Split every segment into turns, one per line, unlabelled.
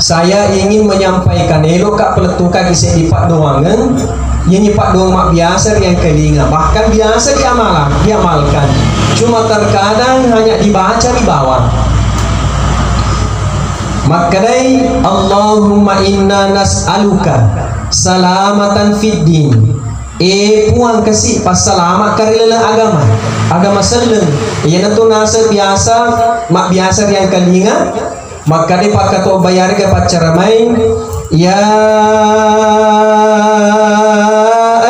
saya ingin menyampaikan elok kak peletukan isi dipak doangan yang nyipak doang mak biasa yang kelinga, bahkan biasa diamalkan, cuma terkadang hanya dibaca di bawah. Makadai Allahumma inna nas'aluka salamatan fid din. Puang kasih pas selamat karela agama seleng. Ia nanti nasa biasa mak biasa yang kelinga. Maka dia pakai tu bayar ke pacar main. Ya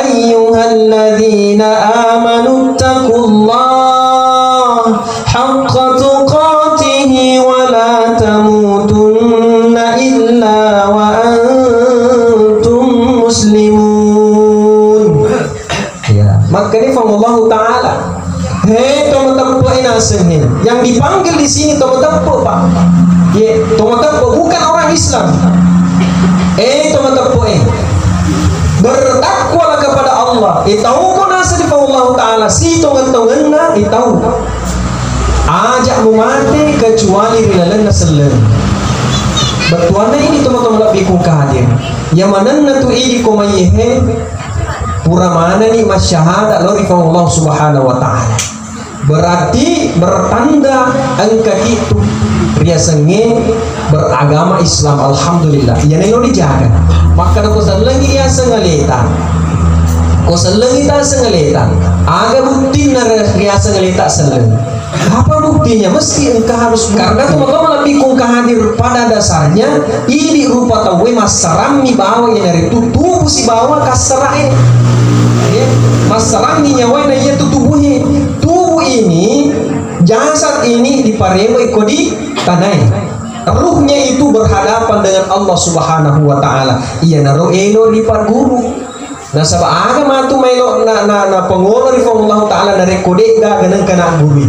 ayyuhalladzina amanu taqullaha haqqa tuqatih wa la tamutunna illa wa antum muslimun. Ya, maka dia Allah Taala. Hei teman-teman inasehin yang dipanggil di sini teman-teman Pak. Ya, teman-teman bukan orang Islam. Teman-teman bertakwalah kepada Allah. Tahu kau nasa di Allah Taala si tongan-tongan na tahu. Ajak mati kecuali rilalan nasallan. Bertuana ini teman-teman lebih kung kahadir. Yang mana natu ini komayehe pura mana ni masyahada lori Allah Subhanahu Wa Taala. Berarti bertanda angka itu riasenge beragama Islam. Alhamdulillah ia nelo dijaga. Maka ko salangi ya sengaleta ko salangi ta sengaleta aga bukti na riasa sengaleta salang. Apa buktinya? Mesti engkau harus, karena teman-teman lebih kung hadir pada dasarnya ini rupa tawe masarami bawa yang dari tubuh si bawa kasarain masarami nyawa na ia tubuhnya. Tubuh ini jasad ini diparemo ikodi tanai. Ruhnya itu berhadapan dengan Allah Subhanahu Wa Taala. Ia naro eno di parguru. Nah sabah agama tu melo na pengolo di Allah Taala dari kode ga ganang kana guru.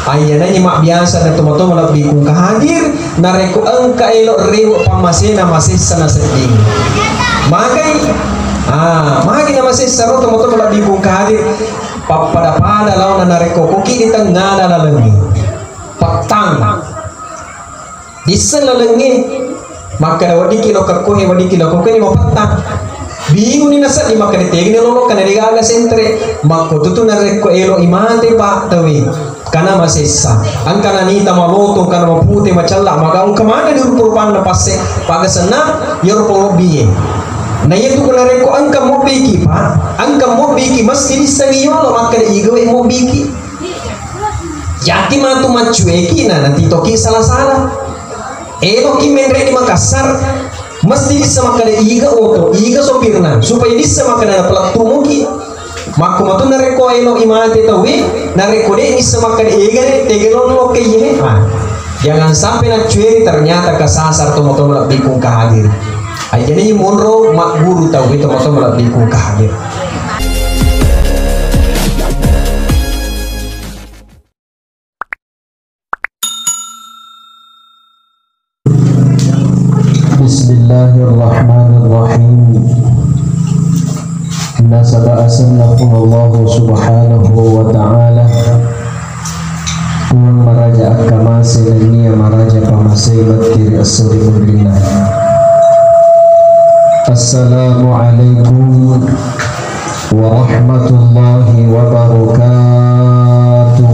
Ayana nyimak biasa na tomato lebih kung hadir na reko angka elo rewo pamasena masih sana seding. Magai magi na masih saro tomato lebih kung hadir pada lawan na reko koki di tengah na lalengi. Petang Iseng lalengi maka wadi kilo kerkohe wadi kilo koke ni mapatang bingung ni nasa di maka ditegi ni lolo kana digaga sentre mako tutu na rekko elo imante pa tawi kana masessa angkana ni tamaloto kana mapute macalla maka ang kamana di rupan na passe pagasana yor polobiye na yetu kana rekko angka mo biki pa angka mo biki mas ini sangiyolo maka igawe mo biki jati matu macueki na nanti toki salah-salah. Ki menre di Makassar mesti bisa makan iga oto iga sopirna supaya bisa makan ada pelak tumuki maku matu nareko eno imate tawi nareko de bisa makan iga tegelon lo keye jangan sampai nak cueri ternyata kesasar tomato melak bikung kahadir aja ni monro mak guru tawi tomato melak bikung kahadir. Bismillahirrahmanirrahim. Nasaba asannakum Allah Subhanahu wa ta'ala Tuhan maraja akamase nania maraja pamase batkiri asuri mudrina. Assalamualaikum warahmatullahi wabarakatuh.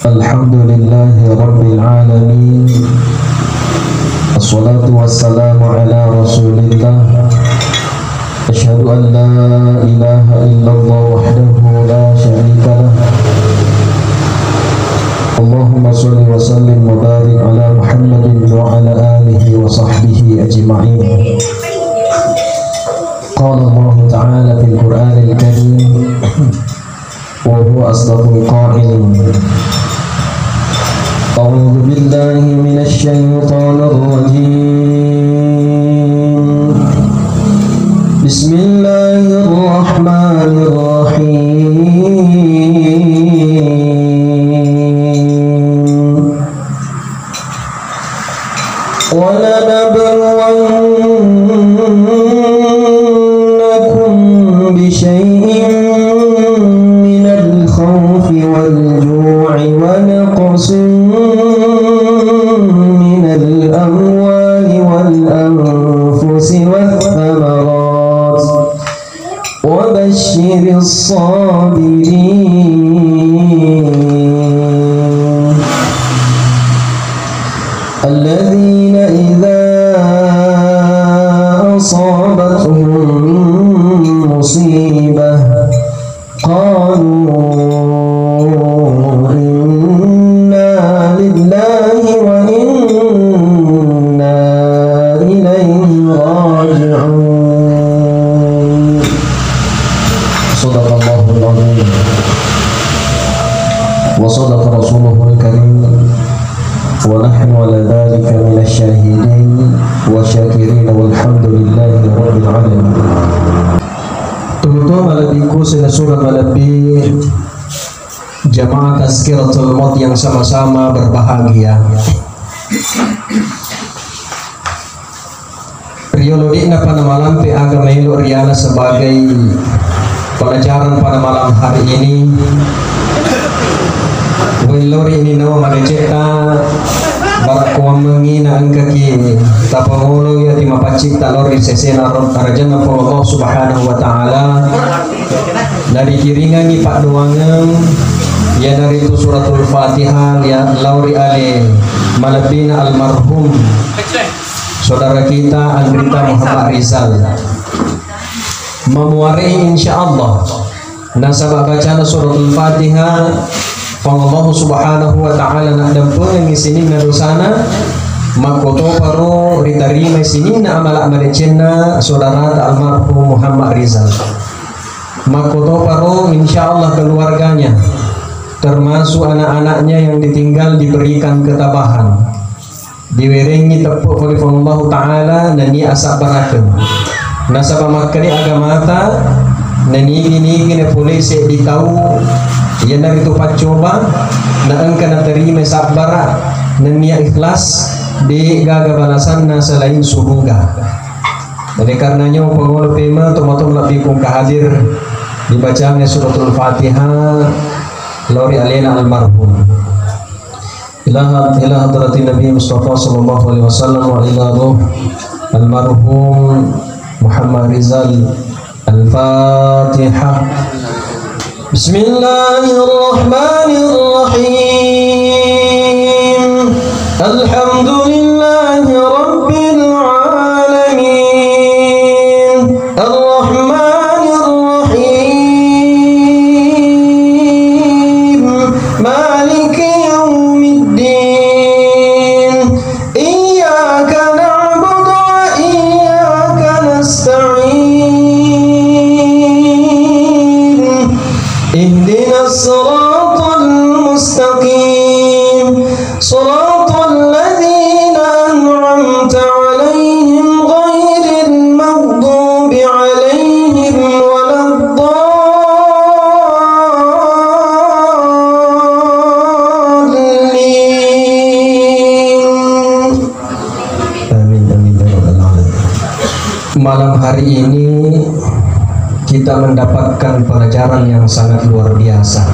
Alhamdulillahi rabbil alamin. Assalatu wassalamu ala rasulillah. Asyhadu an la ilaha illallah wahdahu la syarika lah. Allahumma sholli wa sallim wa barik ala Muhammadin wa ala alihi wa sahbihi ajma'in. Qala Allah ta'ala fil Qur'anil Karim wa huwa asdaqul qa'ilin. A'udzu billahi minasy syaithanir rajim. Bismillahirrahmanirrahim. Wa lanabluwannakum bisyai'in minal ونقص من الأموال والأنفس والثمرات وبشر الصابرين الذين إذا أصابتهم مصيبة قالوا إنا لله وإنا إليه راجعون. صدق الله العظيم وصدق رسوله الكريم ونحن على ذلك من الشاهدين والشاكرين والحمد لله رب العالمين. Tuhan malabiku sinasura malabi jamaah tazkiratul maut yang sama-sama berbahagia. Riolodi na pada malam pe agama ilo riana sebagai pelajaran pada malam hari ini. Wilori ini nama mageceta barakkuam mengina angkaki tapangolo ya di mapacik talori sesena arjana Allah subhanahu wa ta'ala dari kiringan ni pak doangan ya dari itu suratul fatihah ya lauri ale malabina almarhum saudara kita Andrita Muhammad Rizal memuari insyaallah nasabah bacaan suratul fatihah Allah subhanahu wa ta'ala nak dampung yang sini na dosana makoto paro ritarima sini na amalak malecena saudara almarhum Muhammad Rizal makoto paro insyaallah keluarganya termasuk anak-anaknya yang ditinggal diberikan ketabahan diwerengi tepuk oleh Allah ta'ala nani asap barakan nasabah makani agamata nani gini polisi dikau yang dari itu coba na engkau nak terima sabar dan niat ikhlas di gaga balasan na selain surga. Oleh karenanya pengolah pema tomatom lebih pun hadir dibacanya suratul fatihah lori alena almarhum ila hadratin Nabi Mustafa sallallahu alaihi wasallam wa ila ruh almarhum Muhammad Rizal al-Fatihah. Bismillahirrahmanirrahim. Alhamdulillahi rabbil alamin. Ar-Rahmanir Rahim. Maliki yaumiddin. Iyyaka na'budu wa iyyaka nasta'in. اهدنا الصراط المستقيم صراط الذين أنعمت عليهم غير المغضوب عليهم ولا الضالين. Amin amin ya rabbal alamin. Malam hari ini kita mendapatkan pelajaran yang sangat luar biasa.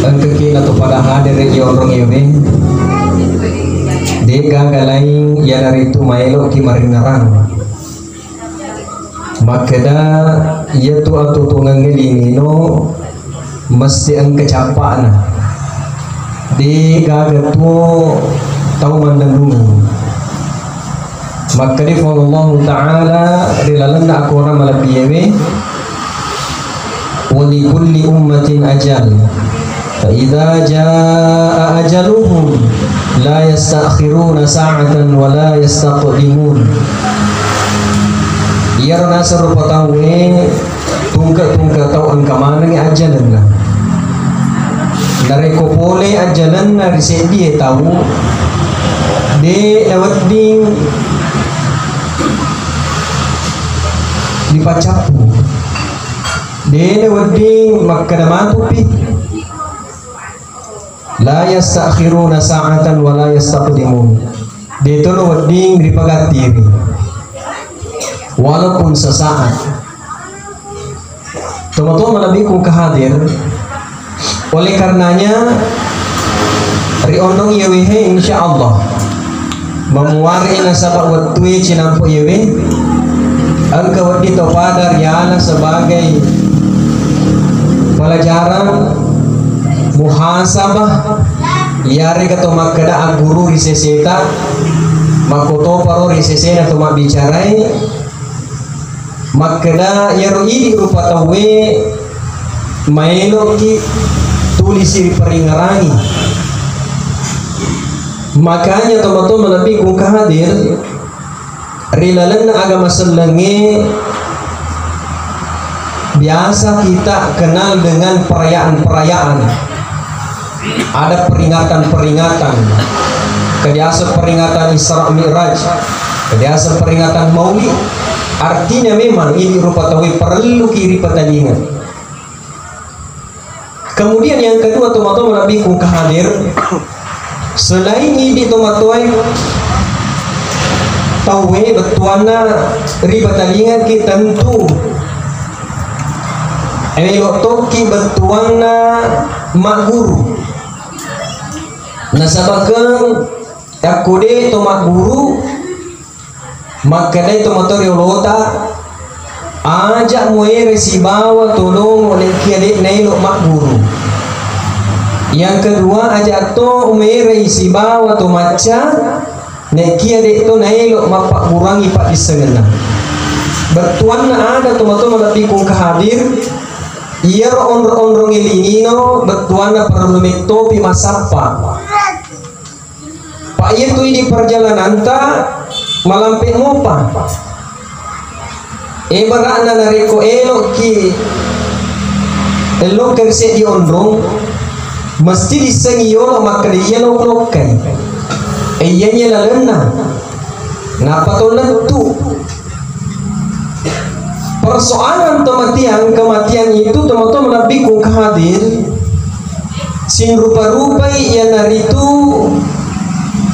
Engkekin atau pada hadir di orang ini, dia lain ya dari itu maelo kimarinarang. Makada ia tu atau tunganggeli nino mesti engkecapana. Dia tu tahu mandandungan. Maka di Allah Ta'ala rilalana aku orang malabiyewe wa li kulli ummatin ajal fa idza jaa ajaluhum la yastakhiruna sa'atan wa la yastaqdimun. Iyar nasar patawe tungka tau angkamana ngi ajalan na nareko pole ajalan na risedi tahu de lewat ding dipacapu dene wedding makadamatu pi la yastakhiruna sa'atan wa la yastaqdimun detono wedding dipagatiri walaupun sesaat teman-teman nabi kung kahadir Oleh karenanya riondong yewehe insya Allah memuari nasabak watui cinampu yewe angka wadi topadar yana sebagai pelajaran muhasabah yari kato makada aguru riseseta makoto paro risesena to mabicarai makada yaro idi rupa tawe maelo ki tulisi peringarangi. Makanya teman-teman lebih kung kahadir rilalan na agama selengi biasa kita kenal dengan perayaan-perayaan, ada peringatan-peringatan, kebiasa peringatan Isra Mi'raj, kebiasa peringatan Maulid. Artinya memang ini rupa tawi perlu kiri pertandingan. Kemudian yang kedua teman-teman lebih kung kahadir selain ini tomatoy tawe betuana riba talingan ki tentu elok toki betuana mak guru nasabakan yakude to mak guru makadai tomatori olota ajak muere si bawa tolong oleh kiadik nailok mak guru. Yang kedua ajak to umere isi bawa to maca nekia dek to nailok mapak kurangi pak disengena. Bertuan na ada tomato malapi kung kahadir iya on ilingino bertuan na perlu topi masapa. Pak itu di perjalanan ta malampe ngopa. Ibarat na nariko elok ki elok kerse di ondrong mesti disengiyolo maka dia lokai iyanya lalena napa to lentu persoalan kematian itu teman-teman lebih kung hadir sin rupa-rupa ya naritu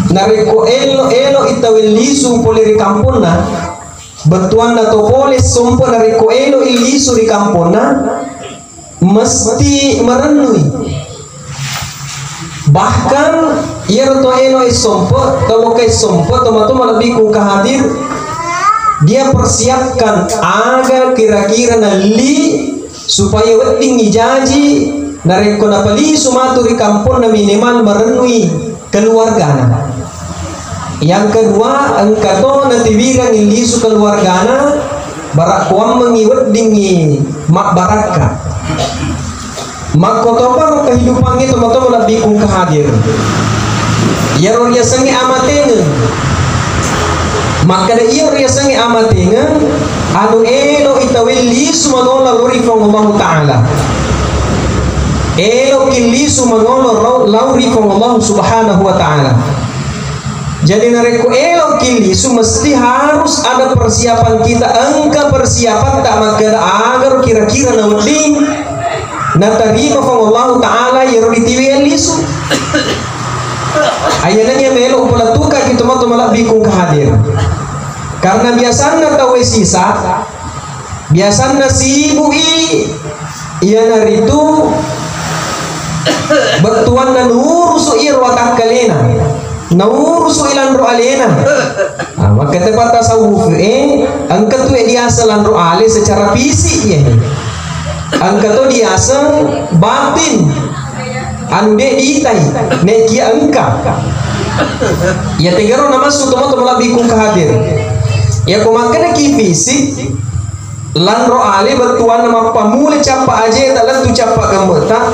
nariko elo itawil lisu poli di kampuna betuan na to poli sumpo nariko elo ilisu di kampuna mesti merenui. Bahkan ia to elo sompo kalau kai sompo teman-teman lebih kung kahadir dia persiapkan agar kira-kira nali supaya wedding ijaji nareko napali sumatu di kampung na minimal merenui keluargana. Yang kedua angkato natibirang ilisu keluargana barak kuam mengi weddingi mak baraka. Makotopan kehidupan itu teman-teman lebih kung kahadir ya ria sangi amatengen maka da iya ria sangi amatengen anu elo itawili sumanola lori fong Allah Ta'ala elo kilisu manola lauri fong Allah Subhanahu Wa Ta'ala. Jadi nareko elo kilisu mesti harus ada persiapan kita angka persiapan tak maka agar kira-kira na wedding natarima fong Allah Ta'ala yaro ditiwian lisu ayananya melo upalatuka kita mato malabing kung kahadir karena biasanya tawe sisa biasanya sibui iya naritu betuan na nurusu irwatak kalena nurusu ilan ro alena maka tepat tasawuf ang katu diasa lan ro ale secara fisik ya angka to diasa batin anu de ditai neki angka ya tegaro nama sutomo to malabi kung kahadir ya kumakana ki fisik lan ro ale bertuan nama pamule capa aja tak lantu capa gambota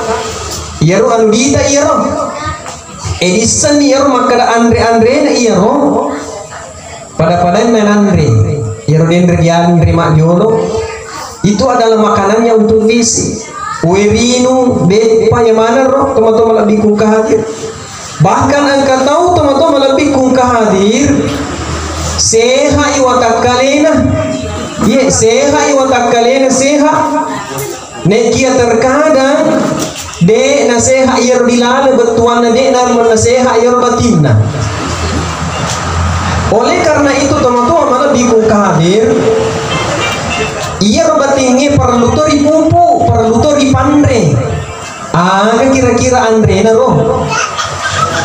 ya ro anu dita iya ro edisan iya ro makada andre na iya ro pada menandre ya ro dendre dian terima jolo itu adalah makanannya untuk visi wirinu bepa yang mana roh teman-teman lebih kung kahadir bahkan angka tahu teman-teman lebih kung kahadir seha iwatak kalena ye seha iwatak kalena seha nekia terkadang de naseha iyar dilala betuan de nar naseha iyar batinna. Oleh karena itu teman-teman lebih kung kahadir ia batingi perlu to ripumpu perlu to ripandre Aga kira-kira Andre na ro.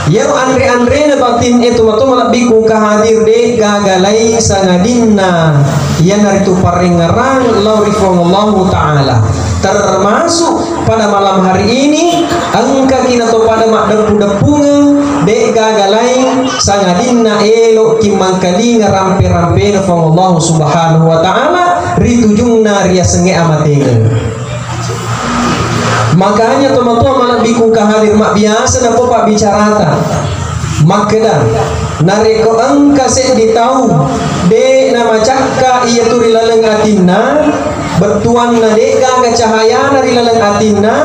Yero Andre na batin itu mato malabi kung kahadir de gagalay sa ngadinna. Yan narito paringarang laurifallahu ta'ala. Termasuk pada malam hari ini angka kinato pada makdapu-dapunga de gagalay sa ngadinna elo kimangkali ngarampe-rampe na Allah subhanahu wa ta'ala ritujungna riasenge amatengan. Makanya teman-teman malah bikung kahadir mak biasa na po pak bicarata makda nareko angka se ditau de nama cakka iya tu rilaleng atinna betuan na de gaga cahaya na rilaleng atinna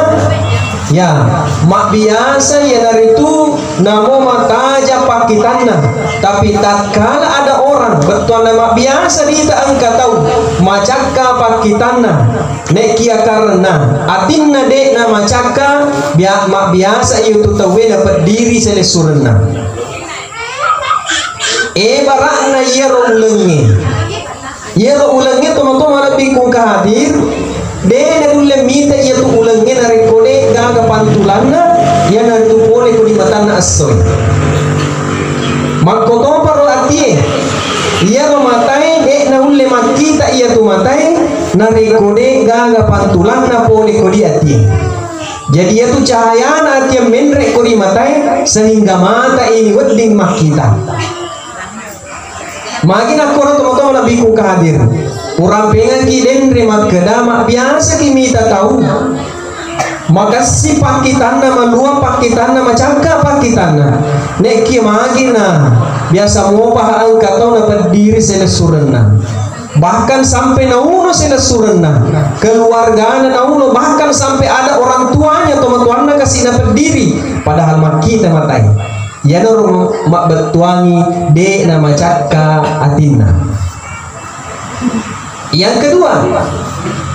ya mak biasa ya dari itu namo mataja pakitanna tapi tatkala ada orang betuan na mak biasa dita angka tahu macakka pakitanna nekia karena atinna de nama cakka mak biasa itu tahu dapat diri selesurna barakna yero ulengi teman-teman lebih kung kahadir de ulle mita itu ulengi narekode gaga pantulanna ya naritu pole ko di matana asoy makoto paro atie iya matai de na ulle makita iya tu matai narekode gaga pantulanna pole ko di atie. Jadi itu cahaya nanti yang menrek ko di matai sehingga mata ini wedding makita. Makin aku orang teman-teman lebih ku kahadir. Orang pengen ki dendre makeda biasa ki mita tahu. Maka si pakitanna malua pakitanna macangka pakitanna. Nek ki magina biasa mau paha angka tahu dapat diri selesurna. Bahkan sampai nauno selesurna keluarganya nauno bahkan sampai ada orang tuanya teman-temannya kasih dapat diri padahal mak kita matai. Ya nor mak betuangi de nama cakka atina. Yang kedua,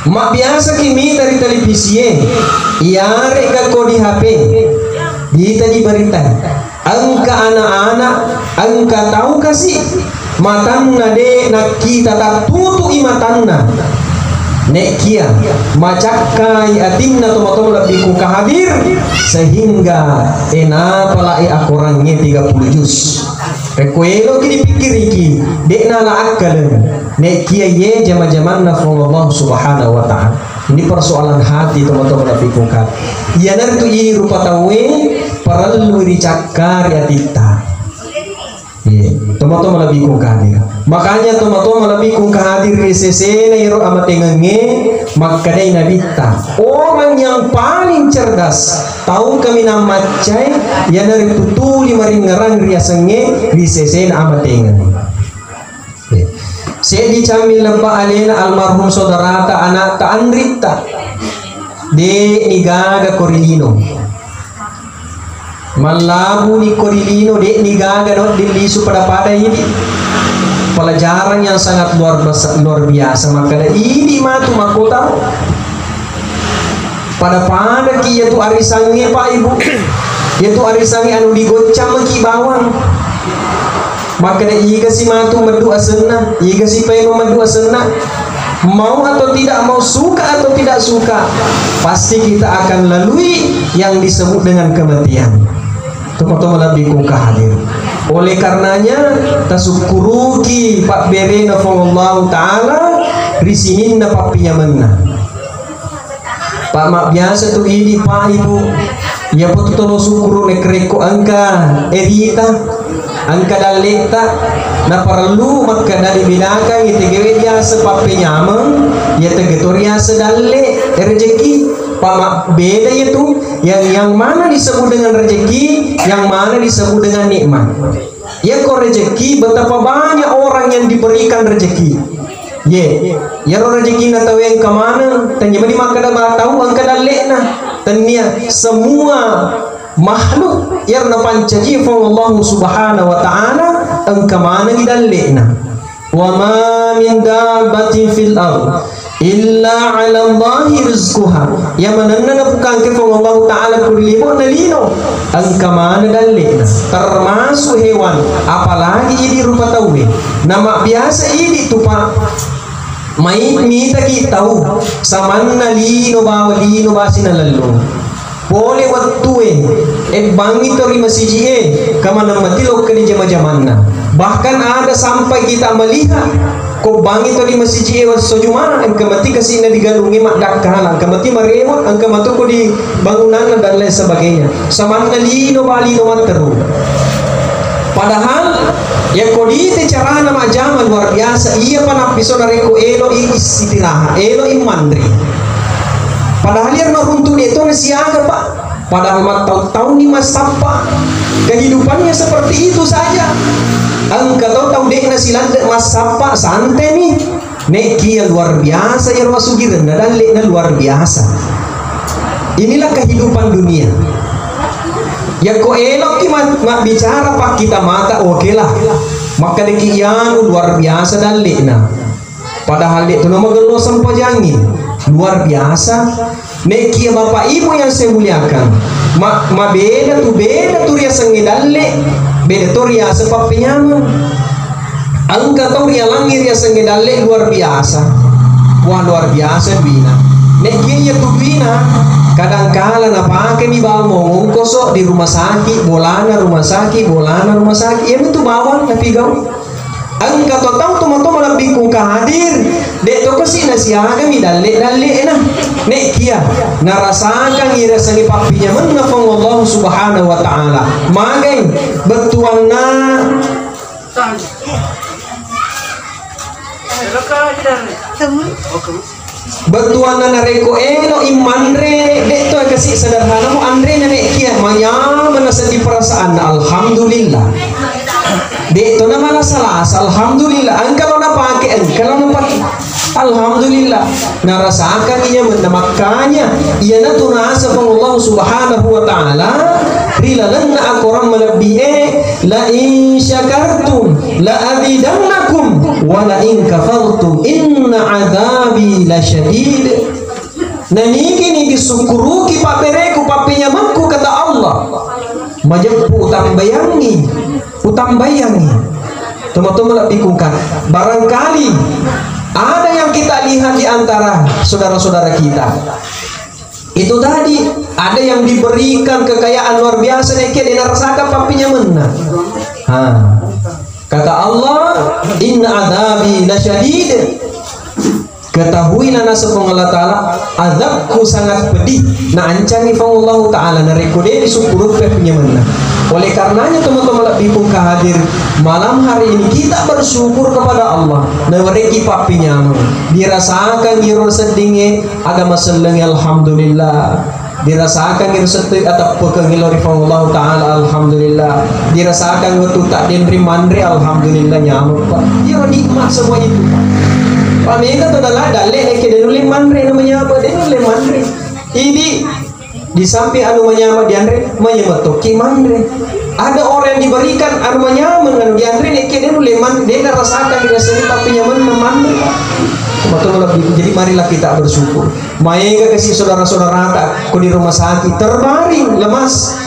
mak biasa kimi dari televisi iya reka ko di HP kita di berita angka anak-anak angka tahu kasih matanna de nak kita tak tutu imatanna nekia macakkai atinna tomato lebih ku kahadir sehingga palai akorangnya 30 juz rekuelo kini pikir iki dekna la akal nekia ye jama-jaman Allah subhanahu wa ta'ala. Ini persoalan hati teman-teman lebih ku kahadir ya nartu ini rupa tawe perlu dicakar ya tita teman-teman lebih kung kahadir. Makanya teman-teman lebih kung kahadir resese na iro amatengenge makadai nabita. Orang yang paling cerdas tahu kami namacai ya dari tutuli maringarang riasenge resese na amatengenge. Saya dicamil lempa alena almarhum saudara ta anak ta Andrita de nigaga Korilino. Malabu ni Korilino de nigaga not dilisu pada ini pelajaran yang sangat luar biasa makanya ini matu makota pada kia tu arisannya Pak Ibu yaitu arisannya anu digocam maki bawang makanya iga si matu madu asena iga si peno madu asena mau atau tidak mau suka atau tidak suka pasti kita akan lalui yang disebut dengan kematian. Teman-teman lebih kung kahadir. Oleh karenanya tasukkuruki Pak Berena Allah Ta'ala risinin na papinya menna. Pak mak biasa tu ini Pak Ibu ya pot tolo sukuru nekreko angka erita angka daleta na perlu maka dari binakang itegewe biasa papinya men ya tegetoria sedalle rezeki. Pak beda itu yang mana disebut dengan rezeki, yang mana disebut dengan nikmat. Ya kok rezeki betapa banyak orang yang diberikan rezeki. Ya rezeki na tahu yang kemana, tanya bani makada tahu angka dalena, tanya semua makhluk yang napancaji Allah subhanahu wa ta'ala angka mana dalena. Wa ma min dabbatin fil ard illa 'ala Allahi rizquha ya mananna bukan ke Allah taala kullimu nalino angka mana dalena termasuk hewan apalagi ini rupa tahu nama biasa ini tu Pak mai mita kita tahu samanna lino bawa lino basina lalu boleh wattue bangi tori masiji kamana matilo kani jama-jamanna. Bahkan ada sampai kita melihat ko bangi tori masiji wasojumana kamati kasina digalungi mak dakkalan kamati marewat kamatu ko di bangunan dan lain sebagainya. Samanna lino balino materu. Padahal ya kodi te cara nama zaman luar biasa. Iya panapiso dari ko elo istirahat, elo imandri. Padahal yang runtuh itu siaga Pak. Padahal tahu-tahu ni masapa kehidupannya seperti itu saja. Angka tahu dek nasilan masapa santai nih. Neki luar biasa ya masuki rendah dan lekna luar biasa. Inilah kehidupan dunia. Ya ko elok ki mak bicara Pak kita mata oke lah. Maka deki yang luar biasa dan lekna. Padahal dek tu nama gelo sampajangin. Luar biasa. Neki bapak ibu yang saya muliakan, ma beda tu ria sengidalle, beda tu ria sebab penyaman. Angka tu ria langir ria sengidalle luar biasa. Wah luar biasa bina. Neki ya tu bina. Kadang-kala na pakai mi bawa ngomong kosok di rumah sakit, bolana rumah sakit, bolana rumah sakit. Ya itu bawang tapi kau. Angka tahu tomato lebih kung kahadir dek to kasi nasiaga mi dalle na nek kia narasakan ira sangi papinya man nafang Allah subhanahu wa ta'ala magai betuanna betuanna nareko eno imandre dek to kasi sederhana mo andre na nek kia maya menasati perasaan alhamdulillah. Dek to na masalah alhamdulillah angkalo na pakai angkalo na pakai alhamdulillah narasakan ia mendamakkannya ia na tunasa pang Allah subhanahu wa ta'ala rilalanna akoran malabbi'e la in syakartum la azidannakum wa la in kafartum inna azabi la syadid. Naniki ni disukuruki papereku papinyamanku kata Allah majempu utang bayangi teman-teman lebih kungkan barangkali ada yang kita lihat di antara saudara-saudara kita itu tadi ada yang diberikan kekayaan luar biasa nek dia rasakan papinya menang. Kata Allah inna adzabi lasyadid. Ketahuilah nasabung Allah Ta'ala azabku sangat pedih na ancani fang Allah Ta'ala na rekode disukuruk punya menang. Oleh karenanya teman-teman lebih pun hadir malam hari ini kita bersyukur kepada Allah na mereki papinya dirasakan giro sedingnya agama seleng alhamdulillah dirasakan giro seding atau pekengilori fang Allah Ta'ala alhamdulillah dirasakan waktu tak denri mandri alhamdulillah nyamuk Pak giro nikmat semua itu Pak Mega tu adalah dalek ke denuli mandre namanya apa denuli mandre ini di samping anu menyama diandre menyemetoki mandre ada orang yang diberikan anu menyama anu diandre nek denuli mandre dia rasakan dia sendiri tapi nyaman mandre betul lebih. Jadi marilah kita bersyukur. Mega kasih saudara-saudara tak ku di rumah sakit terbaring lemas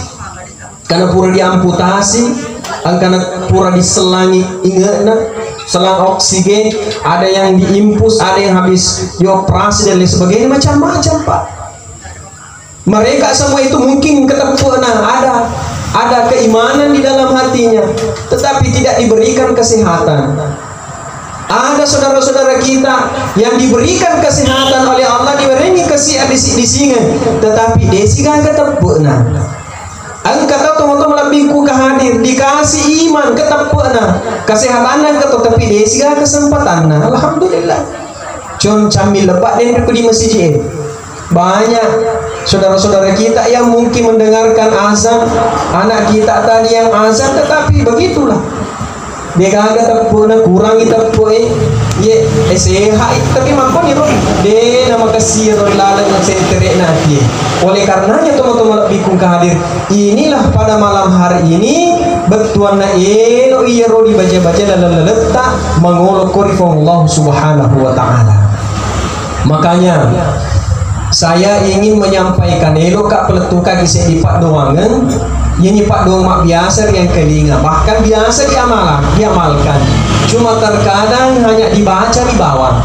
karena pura diamputasi karena pura diselangi ingatna selang oksigen, ada yang diimpus, ada yang habis dioperasi dan lain sebagainya macam-macam Pak. Mereka semua itu mungkin ketepuk ada keimanan di dalam hatinya, tetapi tidak diberikan kesehatan. Ada saudara-saudara kita yang diberikan kesehatan oleh Allah diberi kesehatan di sini, tetapi desi kan ketepuk angkat teman-teman lebih ku hadir dikasih iman ketepukna kesehatan tapi desi kan kesempatan alhamdulillah con camil lebat dan di masjid banyak saudara-saudara kita yang mungkin mendengarkan azan anak kita tadi yang azan tetapi begitulah dia kagak tepukna kurangi tepuk ye sehat tapi makon itu de nama kasih lalang yang senterek nanti. Oleh karenanya teman-teman lebih kung hadir inilah pada malam hari ini betuan na elo iya ro dibaca-baca dan letak mengolok korifong Allah subhanahu wa ta'ala. Makanya saya ingin menyampaikan elo kak peletukan kisah dipak doangan ini pak doang mak biasa yang kelinga bahkan biasa diamalkan cuma terkadang hanya dibaca di bawah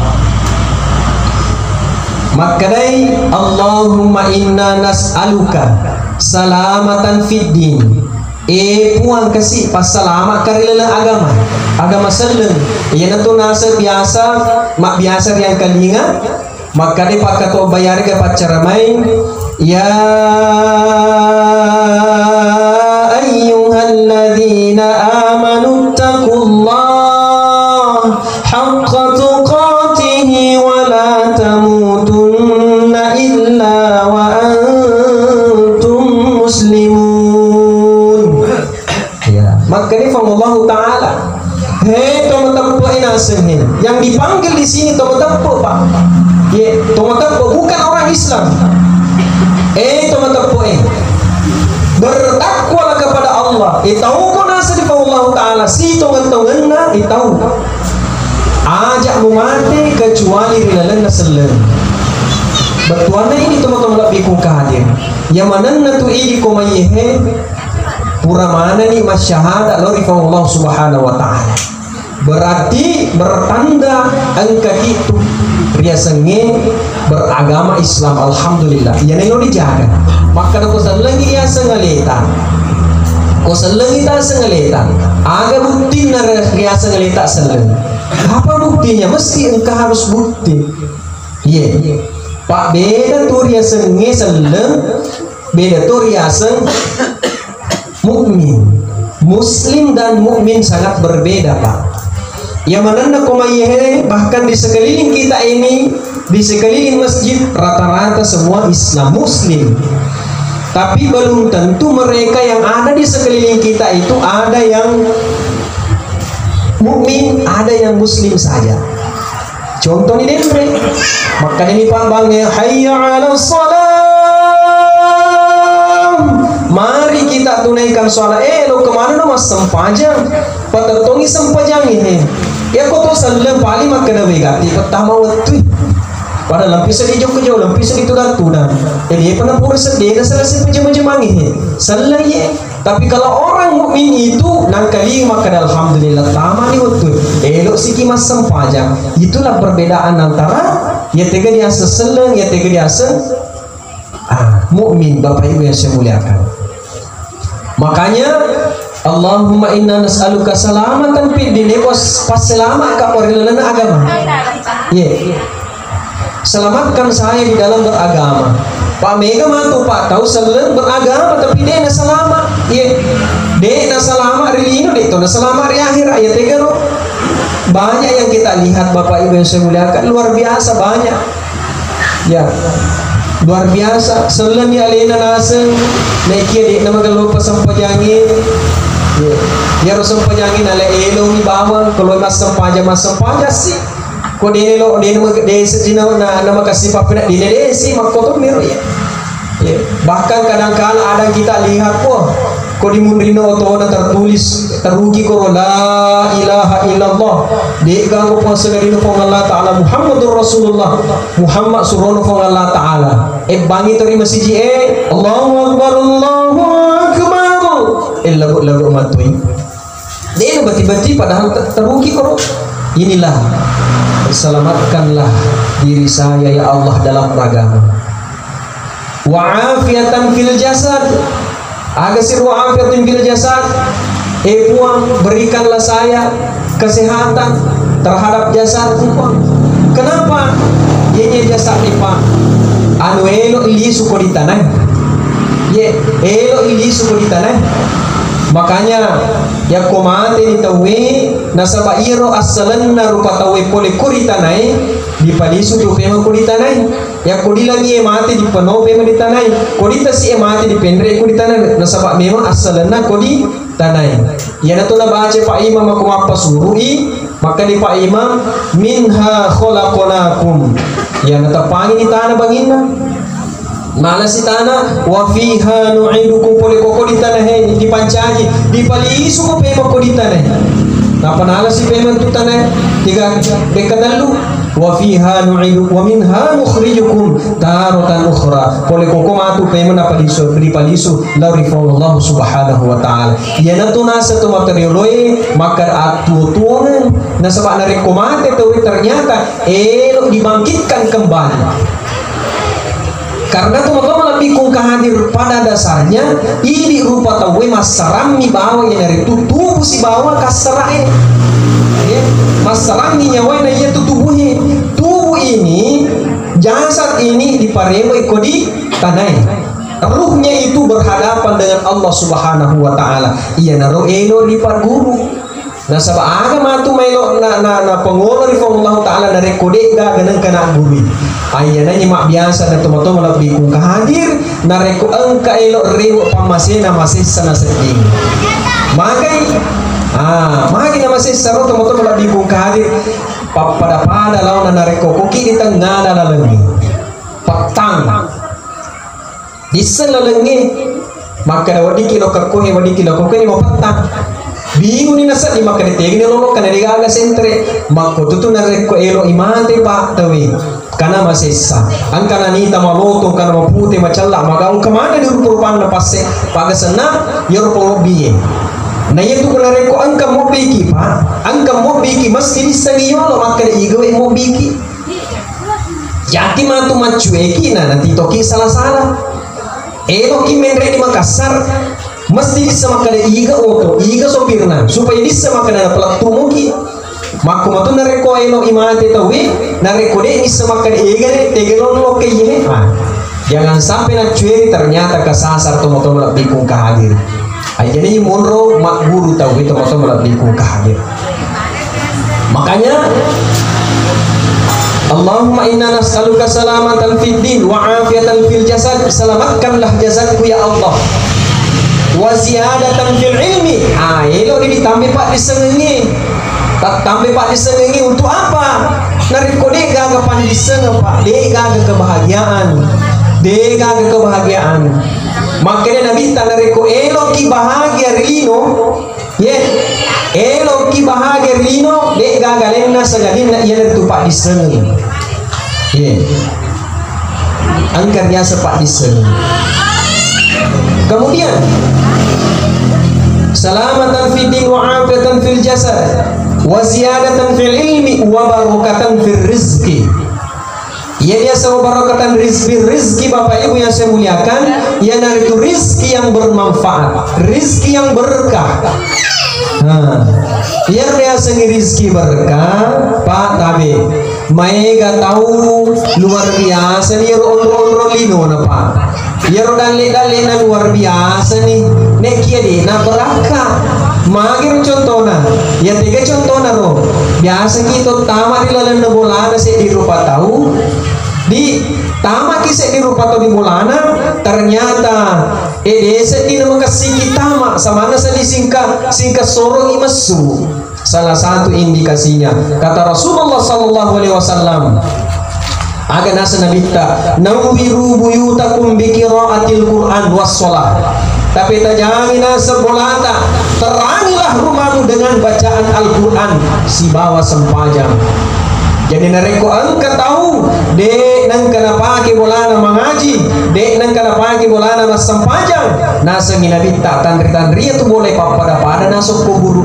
Makadai Allahumma inna nas'aluka salamatan fid din. Puang kasih pas selamat karila agama seleng. Ia tu nasa biasa mak biasa yang kalinga. Maka dia pak kato bayar ke pacar main. Ya ayyuhalladzina amanu taqullah haqqa tuqatih wa la tamutunna illa wa antum muslimun. Ya, maka ini Allah Ta'ala. Hei teman-teman inasen yang dipanggil di sini teman-teman Pak. Ya, teman-teman bukan orang Islam. Teman-teman bertakwalah kepada Allah. Tahu kau nasa di Allah Ta'ala si teman-teman na tahu. Ajak memati kecuali rilalan nasallan. Betuana ini teman-teman lebih kung kahadir. Yang mana natu ini komayehe pura mana ni masyahada lori Allah Subhanahu wa Ta'ala. Berarti bertanda angka itu riasenge beragama Islam. Alhamdulillah ia nino dijaga. Maka ko sallangi ya sangaleta ko sallangi ta sangaleta aga bukti na riasa ngaleta sallangi. Apa buktinya? Mesti engkau harus bukti. Pak beda tu riasa sallang, beda tu riasa mukmin. Muslim dan mukmin sangat berbeda, Pak. Yang mana komayehe bahkan di sekeliling kita ini, di sekeliling masjid rata-rata semua Islam Muslim. Tapi belum tentu mereka yang ada di sekeliling kita itu ada yang mukmin, ada yang Muslim saja. Contoh ini deh, maka ini Pak Bang ya, hayya 'alas salam. Mari kita tunaikan sholat. Lo kemana no mas sempajang? Patatongi sempajang ini. Ya kau tu salam paling makan begati. Pertama waktu. Pada lampisan di jauh lampisan itu dah tudan. Jadi pernah pura sedih dah selesai pejam-pejam ini. Salam ye. Tapi kalau orang mukmin itu nangkali maka alhamdulillah taman ni waktu. Elok siki mas sempajang. Itulah perbedaan antara ya tega dia seseleng, ya tega dia mukmin. Bapak Ibu yang saya muliakan. Makanya Allahumma inna nas'aluka salamatan fid din. Pas selamat ka porilan agama. Selamatkan saya di dalam beragama. Pak Mega mantu Pak tahu selalu beragama tapi dia na selamat. Dia na selamat rilino dia na selamat di akhir ayat 3 no. Banyak yang kita lihat Bapak Ibu yang saya muliakan, luar biasa banyak. Ya. Luar biasa selan ni alena naseng naikia di nama kalau pasang pajangin ya rosong pajangin ale elo ni bawa kalau mas sempaja sih ko dene lo dene desa jina nama kasih papena dene desi makoto miru ya bahkan kadang-kadang ada kita lihat ko di mundrino to na tertulis terugi ko la ilaha illallah de gago po sagarino po Allah taala Muhammadur Rasulullah Muhammad surono po Allah taala bangi tori masiji Allahu akbar lagu matui de bati-bati padahal terugi ko. Inilah selamatkanlah diri saya ya Allah dalam agama wa afiatan fil jasad. Agasir wa afiatin bil jasad. Puang berikanlah saya kesehatan terhadap jasad puang. Kenapa? Ye jasad ni Pak. Anu elo ili suko di tanah. Elo ili suko di tanah. Makanya ya komate ni tawe nasaba iro asalanna rupa tawe pole kuritanai di palisu tu pema kuritanai ya kodila ni emate di pano pema di tanai kodita si emate di pendre kuritanai nasaba memang asalanna kodi tanai ya nato na baca Pak Imam aku apa surui maka di Pak Imam minha khalaqnakum ya natapangi di tanah bangina mana si tanah wa fiha nu'idukum pole koko di tanah di pancaji di palisu ko pema ko di tanah napa nala si pema tu tanah tiga bekadalu wa fiha nu'idukum wa minha nukhrijukum taratan ukhra pole koko matu pema na palisu di palisu la rifallahu subhanahu wa ta'ala yana tu nasa tu materialoi maka atutuan na sabak na rekomate tu ternyata elok dibangkitkan kembali Karena teman-teman lebih kung kahadir pada dasarnya ini rupa tahu masarami bawa yang dari tubuh si bawa kasarai ya masarami nyawa na iya tubuhnya tubuh ini jasad ini diparemo ikodi tanai ruhnya itu berhadapan dengan Allah Subhanahu wa taala iya naro eno di parguru nah sabah agama tu mailo na pengolo di Allah taala dari kode ga ganang kana guru ayana nyimak biasa na tomato lebih kung kahadir na reko angka elo rewo pamasena masih sana seding magai magi na masih saro tomato lebih kung kahadir pada lawan na reko koki di tengah na lalengi patang diselalengi maka wadiki lo kakohe wadiki lo koke ni mapatang bingung ni nasa di makan tegi ni lolo kana digaga sentre mako tutu na rekko elo imate pa tawi kana masessa ang kana nita maloto kana mapute macalla magaung kamana di rupan na passe pagasana yor pomobiye na yetu kana rekko ang kamobiki pa ang kamobiki masti disangiyolo makan igawe mobiki jati matu macueki na nanti toki salah-salah elo ki menre di Makassar mesti bisa makan iga oto iga sopirna supaya bisa makan ada pelak tumuki maku matu nareko eno imate tawi nareko de bisa makan iga de tegelo lo keye jangan sampai nak cueri ternyata kesasar tomo-tomo lebih kung kahadir aja ni monro mak guru tawi tomo-tomo lebih kung kahadir makanya Allahumma inna nas'aluka salamatan fid din wa afiatan fil jasad selamatkanlah jasadku ya Allah wa ziyadatan fil ilmi elo ini ditambah pak disengengi tambah pak disengengi untuk apa nariko de gaga pan disenge pak de gaga kebahagiaan makanya nabi nariko elo ki bahagia rino ye elo ki bahagia rino de gaga lenna sagadina iya tu pak disengengi ye angkarnya sepak disengengi. Kemudian salamatan fid din wa afiatan fil jasad wa ziyadatan fil ilmi wa barakatan fil rizqi. Ya dia sama barakatan rizki Bapak Ibu yang saya muliakan, yang itu rizki yang bermanfaat, rizki yang berkah. Biar dia sengi rizki berkah, Pak Tabe. Mega tahu luar biasa nih ron lino na Pak. Ya dali na luar biasa nih. Nek kia di na berkah. Magir contohna, ya tiga contohna ro. Biasa kita tamat di lalan na bolana saya di rupa tahu. Di tamat kisah di rupa tahu di bolana ternyata desa di nama kasih tamat sama nasa di singka sorong imasu. Salah satu indikasinya kata Rasulullah sallallahu alaihi wasallam aga nasa nabita nawwiru buyutakum bi qiraatil Qur'an was shalah tapi tajangi nasa bolata terangilah rumahmu dengan bacaan Al-Qur'an si bawa sempajang jadi nareko angka tahu dek nang kana pake bolana mengaji dek nang kana pake bolana mas sempajang nasa nginabita tandri itu boleh pada nasuk kuburu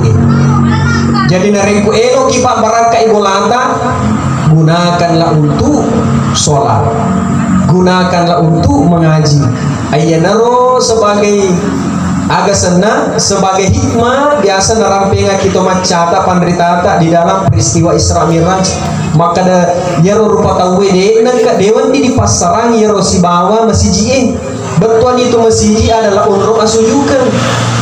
jadi nareko elo kipak baraka ibolanta gunakanlah untuk sholat gunakanlah untuk mengaji ayanaro sebagai agasana sebagai hikmah biasa narampenga kita macata pandritata di dalam peristiwa Isra Miraj maka da yaro rupa tahu de nangka dewan di pasaran yaro si bawa masiji betuan itu masiji adalah onro asujukan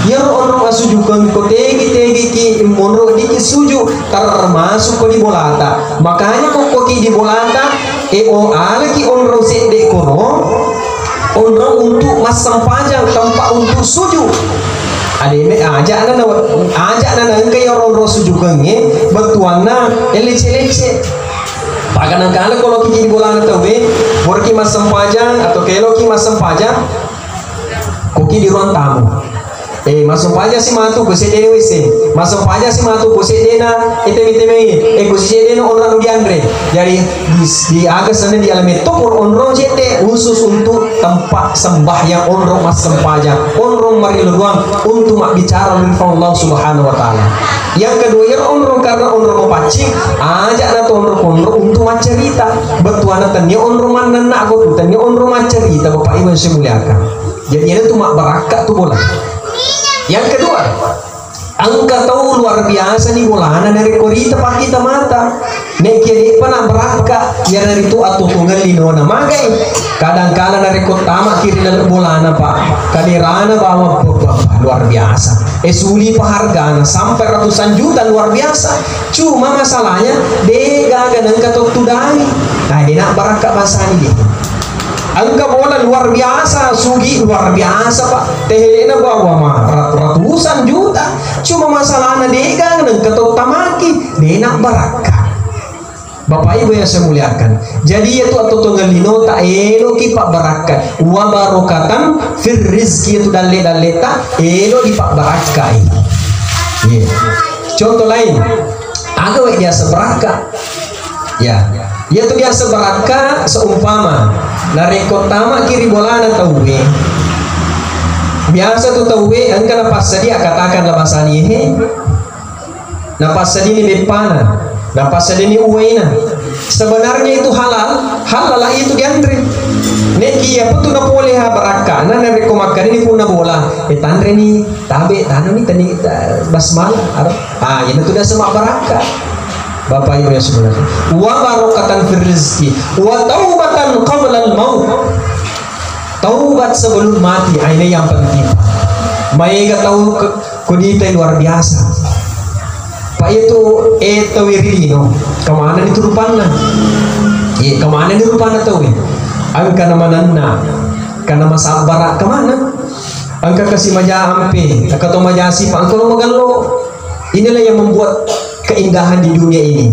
yaro onro asujukan ko tegi ki monro di suju termasuk ko di bolata makanya ko ki di bolata ala ki onro se de kono onro untuk masang panjang tempat untuk sujud ademe aja ana engke onro sujukan betuana elece pagan kala kalau ki di bolana tawe borki masang panjang atau kelo ki masang panjang koki di ruang tamu masuk aja si matu kusi dene wese masuk aja si matu kusi dena itemi kusi dena orang di andre jadi di agas sana di alamet tokor onro jete khusus untuk tempat sembahyang onro mas sempaja onro mari luang untuk mak bicara dengan Allah Subhanahu wa taala. Yang kedua ya onro karena onro mau pacing ajak na onro untuk macerita betuana tanya onro mana nak aku tanya onro macerita Bapak Ibu yang muliakan. Jadi itu mak barakat tuh bola. Yang kedua, angka tahu luar biasa nih bolana dari korita pak kita mata. Nek kiri pana beraka ya dari itu atau tunggal linona magai. Kadang-kadang dari kota mak kiri dari bolana pak. Kadirana bawa luar biasa. Suli penghargaan sampai ratusan juta luar biasa. Cuma masalahnya dega gadang katok tudai. Nah dia nak beraka bahasa ini. Angka bola luar biasa, sugi luar biasa pak. Tehena bawa mah ratusan juta. Cuma masalahnya dega dan ketok tamaki, denak baraka. Bapak Ibu yang saya muliakan. Jadi itu atau tunggal lino tak elo kipak barakat. Wa barokatan fir rizki itu dalle-dalleta elo dipak barakai. Yeah. Contoh lain, agak biasa beraka. Ya. Yaitu biasa beraka seumpama dari kota mak kiri bolana tauwe biasa tu tauwe angka napas dia katakan bahasa ini napas ini bepana napas ini uwaina sebenarnya itu halal itu diantre neki ya betul na boleh beraka na dari komakan ini pun na bola tanre ni tabe tanu ni tani basmal ini tu dah semak beraka. Bapak Ibu yang sebenarnya wa barokatan fir rizki wa taubatan qabla al-maut taubat sebelum mati ini yang penting maiga tahu kudita luar biasa Pak itu wirino kemana itu rupana kemana itu rupana tahu angka nama nanna karena masabar kemana angka kasih maja ampe atau maja sipa angka magallo inilah yang membuat keindahan di dunia ini.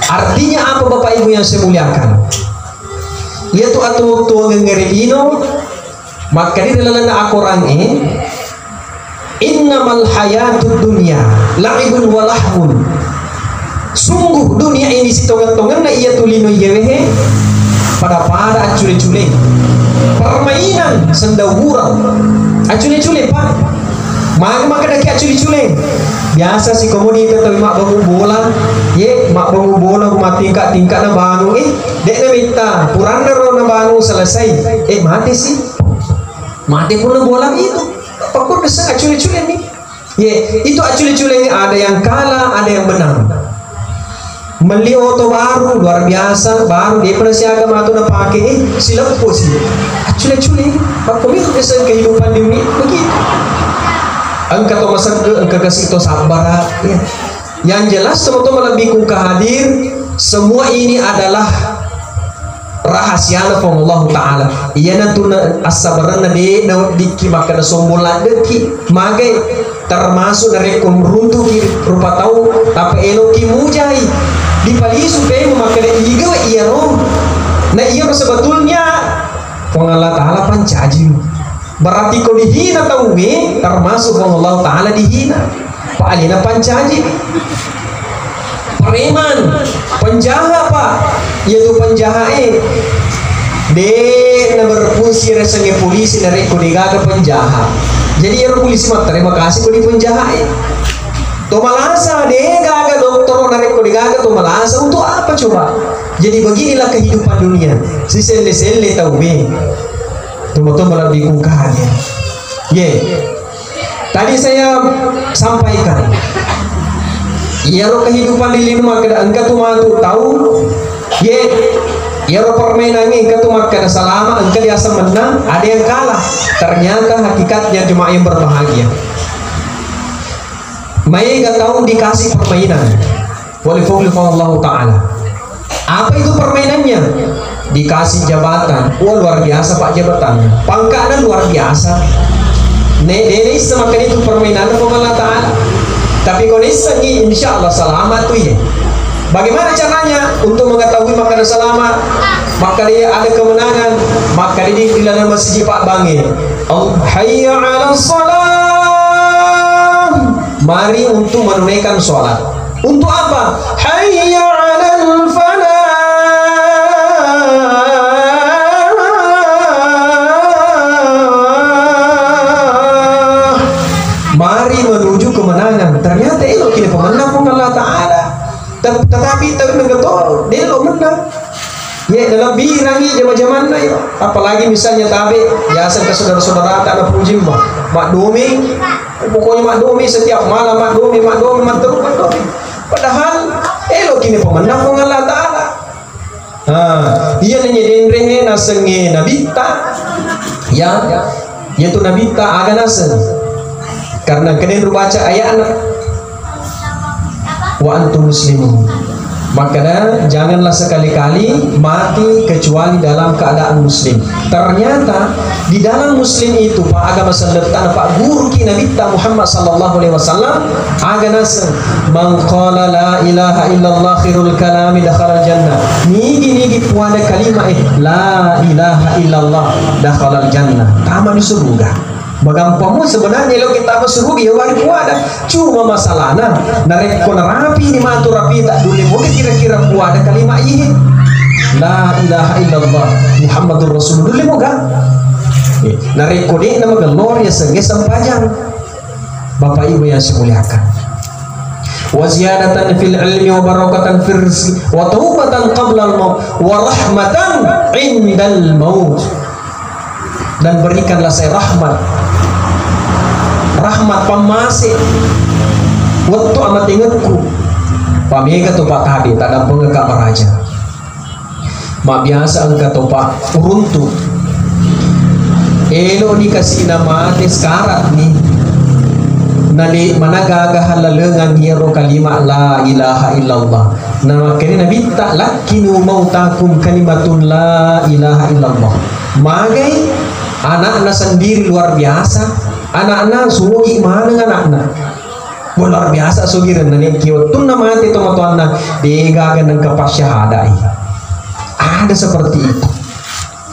Artinya apa Bapak Ibu yang saya muliakan? Yaitu atau tua ngerebino maka di dalam Al-Quran innamal hayatud dunya la'ibun wa lahwun. Sungguh dunia ini si tongan-tongan na iya tulino yewehe pada acule-cule permainan sendawura acule-cule pak maka dah acule-cule biasa si komunitas tapi mak bangun bola mak bangun bola rumah tingkat na bangun dek na minta puranda ro na bangun selesai mati sih mati pun na bola itu pakut kesana acule-cule nih itu acule-cule ada yang kalah ada yang menang beli oto baru luar biasa baru dia pernah siaga matu na pakai silap sih acule-cule pakut itu kesan kehidupan dunia begitu. Angka to masak angka kasih to sabar ya. Yang jelas teman-teman lebih ku hadir semua ini adalah rahasia Allah taala. Iya natuna asabaran de dikimakan sombola deki magai termasuk dari kumruntu rupa tahu tapi eloki mujai di palisu pe memakai iga iya rom. Nah iya sebetulnya Allah taala pancaji. Berarti kau dihina tahu termasuk Allah taala dihina. Pak alina pancaji preman penjahat pak yaitu penjahat de berfungsi resenge polisi dari kudigaga penjahat jadi ya polisi mah terima kasih kau di penjahat to malasa de gaga dokter dari kudigaga to malasa untuk apa coba jadi beginilah kehidupan dunia si sele tahu teman-teman lebih kungkahannya tadi saya sampaikan lo kehidupan di lima kada angka tu matu tahu lo permainan angka tu kada selama angka dia menang ada yang kalah ternyata hakikatnya cuma yang berbahagia mereka tahu dikasih permainan oleh Allah taala apa itu permainannya dikasih jabatan luar biasa pak jabatannya pangkatnya luar biasa ini semakin itu permainan Allah taala tapi kondisi ini insya Allah selamat tuh ya bagaimana caranya untuk mengetahui maka selamat maka dia ada kemenangan maka dia di dalam masjid Pak Bangi hayya 'alas salat mari untuk menunaikan sholat. Untuk apa? Hayya 'alal falah. Mari menuju kemenangan. Ternyata elok kini pemenang pun Allah Ta'ala. Tetapi mengetol dia elok menang. Ya dalam birangi zaman-zaman ya. Apalagi misalnya tabe biasa ke saudara-saudara tak ada puji mak domi. Pokoknya mak domi setiap malam mak domi terus mak domi. Padahal elok kini pemenang pun Allah Ta'ala. Dia nanya denrehe nasenge nabita. Ya, yaitu nabita aga naseng. Karena kena baca ayat wa antum muslimun. Maka janganlah sekali-kali mati kecuali dalam keadaan muslim. Ternyata di dalam muslim itu Pak agama seletan Pak guru kita Nabi Muhammad sallallahu alaihi wasallam aga nasa man qala la ilaha illallah khairul kalami dakhala jannah. Nigi puada kalimat la ilaha illallah dakhala jannah. Taman di surga. Magampang sebenarnya lo kita berseru dia wari puada. Cuma masalahnya narek kona rapi ni matu rapi tak dulu mungkin kira-kira puada kalimat ini la ilaha illallah Muhammadur Rasulullah dulu moga. Narek kode nama gelor ya senge sampajang. Bapak Ibu yang saya muliakan. Wa ziyadatan fil ilmi wa barakatan fil rizqi wa taubatan qabla al-maut wa rahmatan indal maut. Dan berikanlah saya rahmat pamasih waktu amat ingatku pamega tu pak tadi tak ada pengekak raja mak biasa engkau tu pak uruntu elo dikasih nama sekarang nih nadi mana gagah halalengan hero kalimat la ilaha illallah nama kini nabi tak lakinu mautakum kalimatun la ilaha illallah magai anak-anak sendiri luar biasa. Anak-anak sugi mana anak-anak luar biasa sugiran nani kiot tun nama hati tomat anak digagan dengan kepas syahadai. Ada seperti itu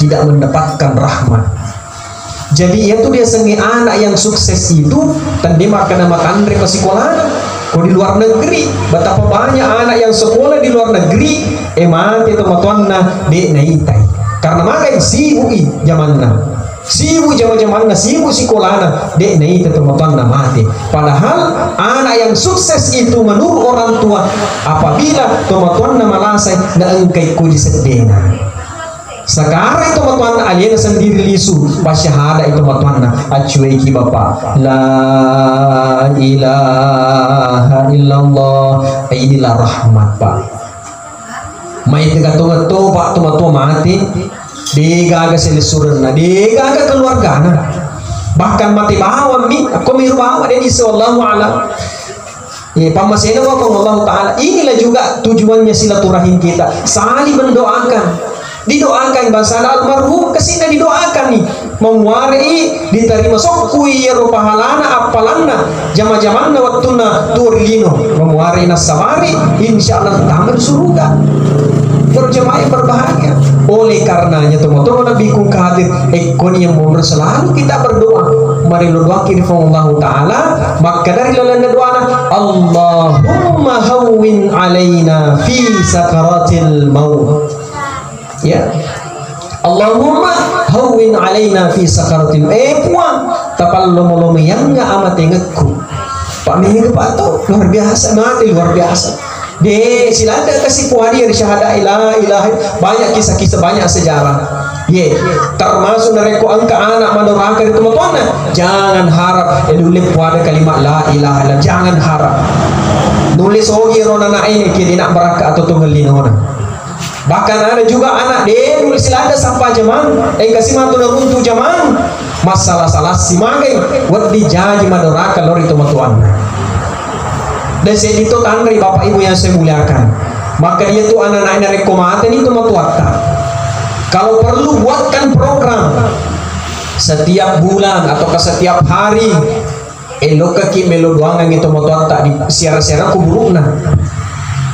tidak mendapatkan rahmat. Jadi itu dia sengi anak yang sukses itu dan dia makan ke sekolah. Kalau di luar negeri betapa banyak anak yang sekolah di luar negeri mati tomat anak di naitai karena makai sibuk zamanna. Sibuk zaman-zaman sibuk sekolahnya dek nih teman-teman mati. Padahal anak yang sukses itu menurut orang tua apabila teman-teman malasai na engkai ku disedena. Sekarang teman-teman alien sendiri lisu basyahada itu teman-teman acuai ki bapak la ilaha illallah inilah rahmat pak. Mai tegato-gato pak teman-teman mati digaga selisurna digaga keluargana bahkan mati bawa mi aku miru bawa dia sallallahu ala pamasena wa Allah taala. Inilah juga tujuannya silaturahim kita saling mendoakan didoakan bangsa almarhum kesini didoakan nih memuari diterima sokui ya pahalana apalana jama-jamanna waktuna turlino memuari nasabari insyaallah taman surga berjemaah berbahagia. Oleh karenanya teman-teman Nabi ku hadir ekon yang mau selalu kita berdoa mari berdoa kini Allah taala maka dari lalana doana Allahumma hawwin alaina fi sakaratil maut ya Allahumma hawwin alaina fi sakaratil puan tapal lomo-lomo yang enggak amat ingatku Pak Minggu Pak tuh luar biasa mati luar biasa. De silada kasih puadi dari syahada ilaha banyak kisah-kisah banyak sejarah. Termasuk dari ko angka anak mandoraka itu teman-teman. Jangan harap nulis puada kalimat la ilaha illallah. Jangan harap. Nulis ogi rona na ini kini nak beraka atau tunggal linona. Bahkan ada juga anak dia nulis silada sampai zaman kasih mantu runtuh zaman masalah-salah si magai buat dijaji mandoraka lor itu teman-teman. Dan saya itu tandri bapak ibu yang saya muliakan maka dia tuh anak-anak rekomatan itu matuakan kalau perlu buatkan program setiap bulan atau ke setiap hari elok ke melo doang yang itu matuakan di siara-siara kuburukna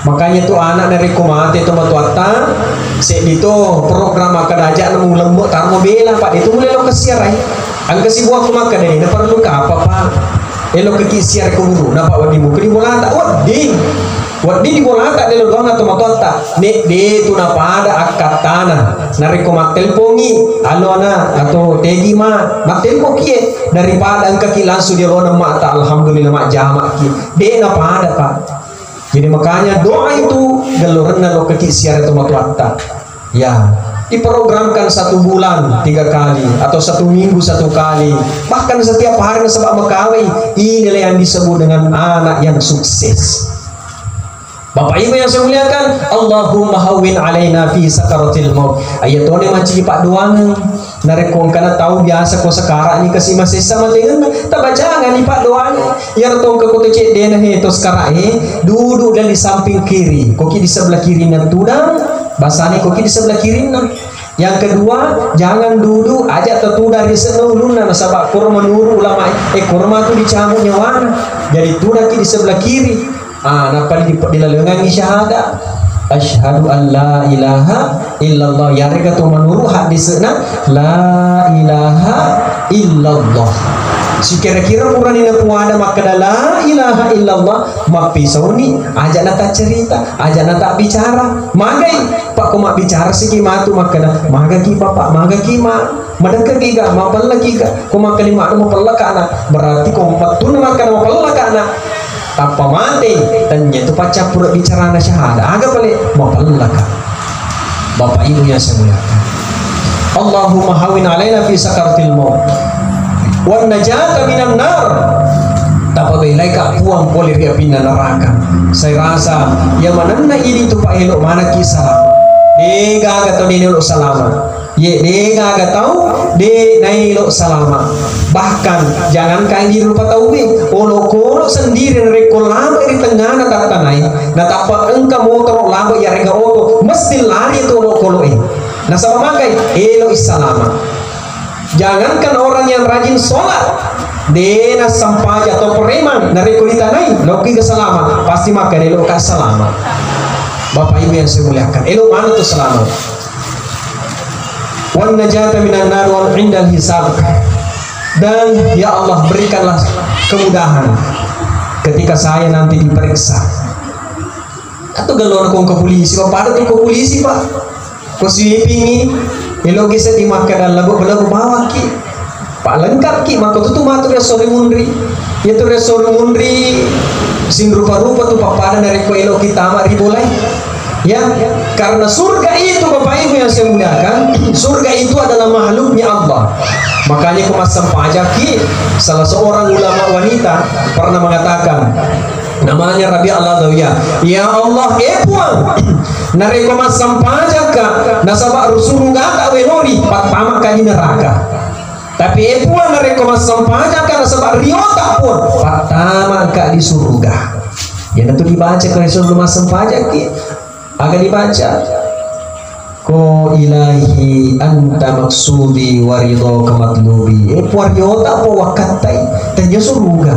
makanya tuh anak-anak rekomatan itu matuakan saya itu program akan aja nemu lembut tarmo bela pak itu mulai lo ke siara ang kasih buah kumakan ini perlu ke apa pak elo kekisiar kuburu napa wadimu kini bola tak wadi di bola tak delo doang atau matota nek de tu napa ada akatana nariko matel pongi alona atau tegi ma matel kie daripada angka ki langsung dia rona mata alhamdulillah mak jamak ki de napa ada pak. Jadi makanya doa itu galorna lo kekisiar atau matota ya diprogramkan 1 bulan 3 kali atau 1 minggu 1 kali, bahkan setiap hari sebab mekawai. Inilah yang disebut dengan anak yang sukses. Bapak Ibu yang saya muliakan, Allahumma hawwin alaina fi sakaratil maut. Ayat ini macam pak doang narekong kana tahu biasa ko sekarang ni kasi masih sama dengan tak baca ngani pak doang yang tong ke kota cek dena he to sekarang duduk dan di samping kiri, koki di sebelah kiri nan tudang basani koki di sebelah kiri nan. Yang kedua, jangan duduk aja tertuda di senuluna nasabak kurma nuru ulama kurma tu dicamuk nyawana jadi tuda di sebelah kiri. Napa dilalengan syahadat asyhadu an la ilaha illallah ya reka tu manuru hadisna la ilaha illallah. Sekira-kira pura ni puada maka la ilaha illallah mapi sauni aja nata cerita aja nata bicara magai pak ko mak bicara siki matu maka maga ki bapak maga ki ma madaka giga ma palla giga ko mak kalima mo palla kana berarti ko patun maka mo palla kana tanpa mati tanya itu pacar pura bicara na syahada agak balik mau pelaka. Bapak Ibu yang saya muliakan, Allahumma hawin alaina fi sakaratil maut wan najata minan nar. Tak belai ka puang boleh dia pindah neraka. Saya rasa yang mana ini tu pak elok mana kisah dega kata dia elok selamat ye dega kata de nailo salama. Bahkan jangan kain di rupa tahu olo sendiri rekol lama di tengah nata tanai nata apa engkau motor lama ya rega oto mesti lari itu olo nah sama makai elo salama. Jangankan orang yang rajin sholat dena sampah atau preman nareko di tanai loki ke salama pasti makan elo ka salama. Bapak Ibu yang saya muliakan, elo mana tu selamat? Wan najata minan nar wal indal hisab. Dan ya Allah berikanlah kemudahan ketika saya nanti diperiksa. Atau galon kong ke polisi, Bapak ada tu ke polisi Pak. Ko sweeping elo gisa di makan lagu bawa ki. Pak lengkap ki maka tu matu ya sore mundri. Ya tu resor mundri sing rupa-rupa tu Pak pada dari ko elo kita mak ribolai. Ya, karena surga itu Bapak Ibu yang saya muliakan, surga itu adalah makhluknya Allah. Makanya kemasam pajaki salah seorang ulama wanita pernah mengatakan, namanya Rabi Allah Dawiyah, ya Allah puang nari kemasam pajaka nasabak surga tak wenori pat pamak kali neraka. Tapi puang nari kemasam pajaka nasabak riota pun pat tamak kali di surga. Ya itu dibaca kalau suruh masam pajaki agar dibaca ko ilahi anta maksudi waridho kamatlubi puaryo tak po wakatai tanya surga.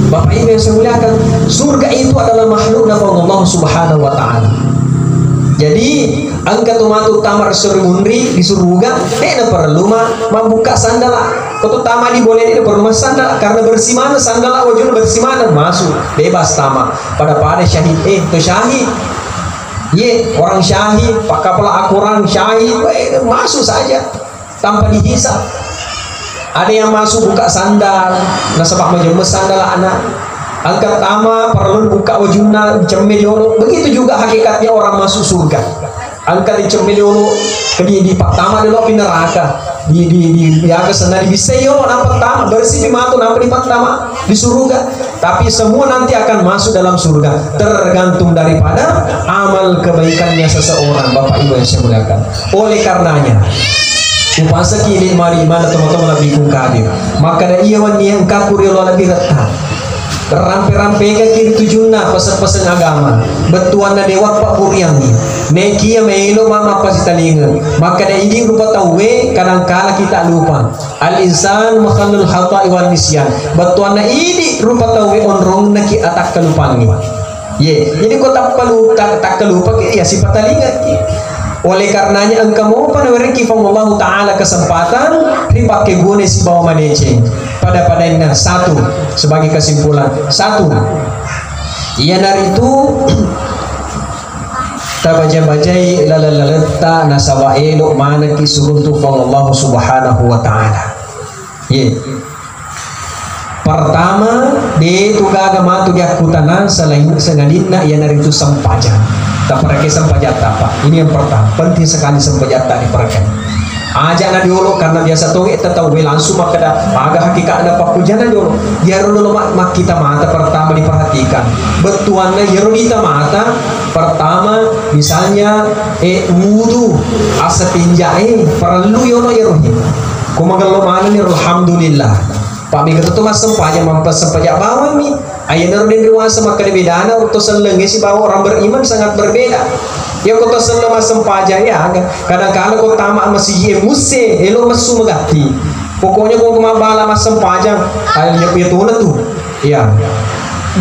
Bapak Ibu yang saya muliakan, surga itu adalah makhluk nama Allah Subhanahu wa ta'ala. Jadi angka tumatu tamar surmundri di surga tidak perlu membuka sandal kau tama di boleh ini perlu sandal karena bersih mana sandal wajun bersih mana masuk bebas tama pada syahid tu syahid orang syahid pak kepala akuran syahid masuk saja tanpa dihisap. Ada yang masuk buka sandal nasabak menjemes sandal anak angkat tama perlu buka wajuna cemil. Begitu juga hakikatnya orang masuk surga. Angkat dicemil di pak tama dulu di neraka di aga sana di biseyo nampak tama bersih di matu nampak di pak tama di surga. Tapi semua nanti akan masuk dalam surga tergantung daripada amal kebaikannya seseorang. Bapak Ibu yang saya muliakan, oleh karenanya upasa kini mari mana teman-teman lebih kungkadir maka ada iya wani yang kapur yang lebih retak rampe-rampe kiri tujuna pesan-pesan agama betuan na dewa pak puriangi neki yang melo mama pasti talinga maka ada ini rupa tawe kadang-kala kita lupa al-insan makhlul khata'i wal nisyan betuan na ini rupa tawe onrong na ki atak kelupaan ni jadi kau tak perlu tak kelupa ya sifat talinga Oleh karenanya engkau mau panawari Allah Ta'ala kesempatan dipakai guna si bawa manece pada ini satu sebagai kesimpulan. Satu, ia dari itu tabaja-bajai lalalata nasaba elok mana kisuruh tu Allah Subhanahu wa Ta'ala. Pertama, di tuga agama tu dia kutana selain sengadina ia dari itu sampaja. Tak pakai sampaja apa? Ini yang pertama. Penting sekali sampaja tak dipakai. Aja na diolo karena biasa tu kita tahu langsung maka dah agak hakikat ada paku jangan diolo. Dia dulu mak kita mata pertama diperhatikan. Betuannya ya kita mata pertama misalnya wudu asa tinja perlu yono ya rohi. Kumagalo mana ni alhamdulillah. Pak Mika tu mas sempajak mampas sempajak bawah mi. Ayah naruh di ruang sama kedebedana untuk selenggi si bawah orang beriman sangat berbeda. Ya kau tu seleng mas sempajak ya. Kadang-kadang kau tamak masih ye muse, elo masu megati. Pokoknya kau kemabala mas sempajak. Ayah punya tu tu. Ya.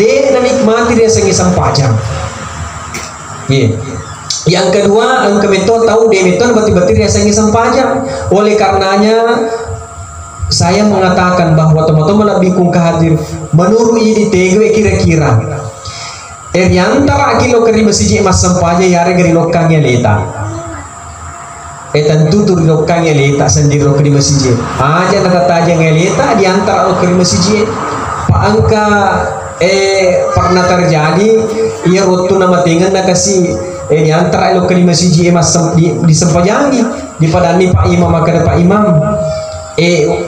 Dia nikmati dia sengi sempajak. Yang kedua, engkau betul tahu dia betul betul dia sengi sempajak. Oleh karenanya saya mengatakan bahwa teman-teman lebih kung hadir menurut ini tegwe kira-kira antara kilo keri masjid mas sampaja yare gari lokangnya leta tentu tur lokangnya leta sendiri lo keri masjid aja nak kata aja ngeleta di antara lo keri masjid pak angka pernah terjadi ia rotu nama tengan nak kasih di antara lo keri masjid mas di sempajangi di padani pak imam maka pak imam